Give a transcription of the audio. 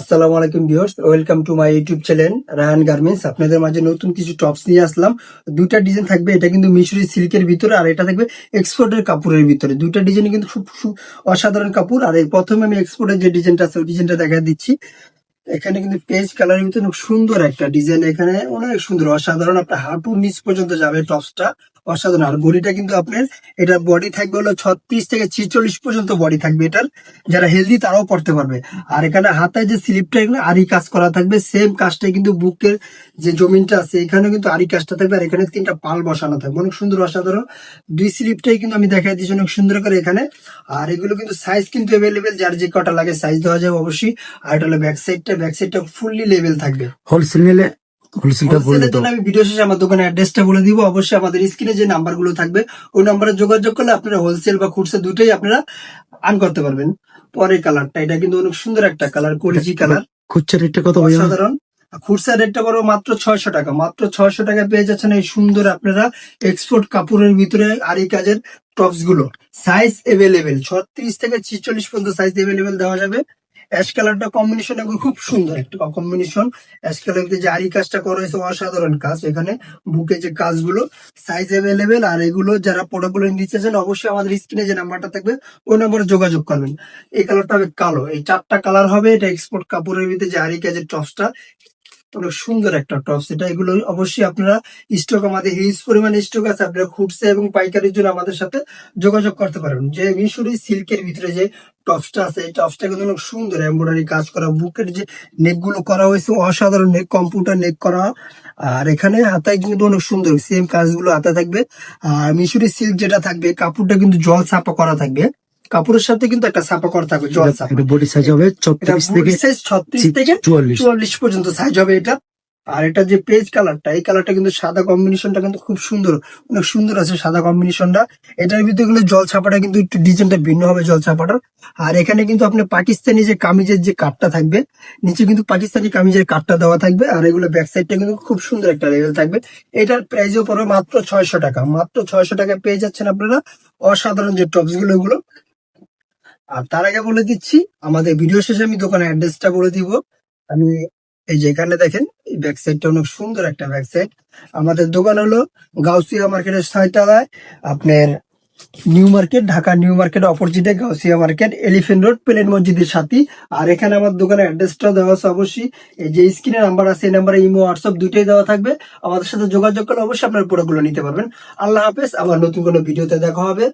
আসসালামু আলাইকুম viewers, welcome to my YouTube channel Rayan Garments. আপনাদের মাঝে নতুন কিছু টপস নিয়ে আসলাম। দুইটা ডিজাইন থাকবে, এটা কিন্তু মিশরি সিল্কের ভিতরে আর এটা থাকবে এক্সপোর্টের কাপড়ের ভিতরে। দুইটা ডিজাইন কিন্তু খুব অসাধারণ কাপড়। আর এই প্রথমে আমি এক্সপোর্টের যে ডিজাইনটা আছে ওই ডিজাইনটা দেখা দিচ্ছি। এখানে কিন্তু পেজ কালারের ভিতরে খুব সুন্দর একটা ডিজাইন, এখানে অনেক সুন্দর অসাধারণ। আপনার হাঁটুর নিচ পর্যন্ত যাবে টপসটা, অসাধারণ। আর বডিটা কিন্তু আপনার এটার বডি থাকবে হলো 36 থেকে 46 পর্যন্ত বডি থাকবে এটার। যারা হেলদি তারাও পড়তে পারবে। আর এখানে হাতায় যে স্লিপটা এখানে আরি কাজ করা থাকবে, সেম কাজটাই কিন্তু বুকের যে জমিনটা আছে এখানে কিন্তু আরি কাজটা থাকবে। আর এখানে 3টা পাল বসানো থাকবে, অনেক সুন্দর অসাধারণ। দুই স্লিপটাই কিন্তু আমি দেখাই দিচ্ছি অনেক সুন্দর করে এখানে। আর এগুলো কিন্তু সাইজ কিন্তু অ্যাভেলেবেল, যার যে কটা লাগে সাইজ দেওয়া যাবে অবশ্যই। আর এটা হলো ব্যাক সাইডটা ফুললি লেভেল থাকবে। হোলসেল নিলে হোলসেলটা বলে হোলসেলের দাও। জন্য আমি ভিডিও শেষে আমার দোকানের অ্যাড্রেসটা বলে দিব। অবশ্যই আমাদের স্ক্রিনে যে নাম্বারগুলো থাকবে ওই নাম্বারে যোগাযোগ করলে আপনারা হোলসেল বা খুচরা দুটোই আপনারা আর্ন করতে পারবেন। পরের কালারটা, এটা কিন্তু অনেক সুন্দর একটা কালার, কলিজি কালার, খুচরা রেটটা কত ভাইয়া? অসাধারণ। খুচরা রেটটা বড় মাত্র 600 টাকা। মাত্র 600 টাকায় পেয়ে যাচ্ছেন এই সুন্দর আপনারা এক্সপোর্ট কাপড়ের ভিতরে আরি কাজের টপস গুলো। সাইজ এভেলেবেল 36 থেকে 46 পর্যন্ত সাইজ এভেলেবেল দেওয়া যাবে। অ্যাশ কালারটা কম্বিনেশন খুব সুন্দর একটা কম্বিনেশন। অ্যাশ কালার যে আরি কাজটা করা হয়েছে অসাধারণ কাজ, এখানে বুকে যে কাজগুলো সাইজ এভেলেবেল। আর এগুলো যারা প্রোডাক্টগুলো নিতে চান অবশ্যই আমাদের স্ক্রিনে যে নাম্বারটা থাকবে ওই নাম্বারে যোগাযোগ করবেন। এই কালারটা হবে কালো, এই 4টা কালার হবে। এটা এক্সপোর্ট কাপড়ের ভিতরে যে আরি কাজের টপসটা, অনেক সুন্দর একটা টপস এটা। এগুলো অবশ্যই আপনারা স্টক, আমাদের হিউজ পরিমাণ স্টক আছে। আপনারা খুচরা এবং পাইকারির জন্য আমাদের সাথে যোগাযোগ করতে পারবেন। যে মিশরি সিল্কের ভিতরে যে টপসটা আছে এই টপসটা কিন্তু অনেক সুন্দর এমব্রয়ডারি কাজ করা, বুকের যে নেক গুলো করা হয়েছে অসাধারণ নেক, কম্পিউটার নেক করা। আর এখানে হাতায় কিন্তু অনেক সুন্দর সেম কাজগুলো হাতে থাকবে। আর মিশরি সিল্ক যেটা থাকবে কাপড়টা কিন্তু জল ছাপা করা থাকবে, কাপড়ের সাথে কিন্তু একটা ছাপা করা থাকবে জল ছাপা। বডি সাইজ হবে 36 থেকে 44 পর্যন্ত সাইজ হবে এটা। আর এটা যে পেজ কালারটা, এই কালারটা কিন্তু সাদা কম্বিনেশনটা কিন্তু খুব সুন্দর, অনেক সুন্দর আছে সাদা কম্বিনেশনটা। এটার ভিতরে কিন্তু জল ছাপাটা কিন্তু একটু ডিজাইনটা ভিন্ন হবে জল ছাপাটার। আর এখানে কিন্তু আপনার পাকিস্তানি যে কামিজের যে কাটটা থাকবে, নিচে কিন্তু পাকিস্তানি কামিজের কাটটা দেওয়া থাকবে। আর এগুলো ব্যাক সাইডটা কিন্তু খুব সুন্দর একটা লেভেল থাকবে। এটার প্রাইসও পড়বে মাত্র 600 টাকা। মাত্র 600 টাকায় পেয়ে যাচ্ছেন আপনারা অসাধারণ যে টপস গুলো এগুলো। আর তার আগে বলে দিচ্ছি আমাদের ভিডিও শেষে আমি দোকানের অ্যাড্রেসটা বলে দিব। আমি এই যে এখানে দেখেন এই ব্যাক সাইডটা অনেক সুন্দর একটা ব্যাক সাইড। আমাদের দোকান হলো গাউসিয়া মার্কেটের 6 তলায়, আপনার new market, Dhaka new market অপোজিটে গাউসিয়া মার্কেট, এলিফেন্ট রোড, প্লেন মসজিদের সাথে। আর এখানে আমার দোকানের অ্যাড্রেসটা দেওয়া আছে অবশ্যই। এই যে স্ক্রিনে নাম্বার আছে এই নাম্বারে ইমো হোয়াটসঅ্যাপ দুইটাই দেওয়া থাকবে। আমাদের সাথে যোগাযোগ করলে অবশ্যই আপনার প্রোডাক্টগুলো নিতে পারবেন। আল্লাহ হাফেজ, আবার নতুন কোনো ভিডিওতে দেখা হবে।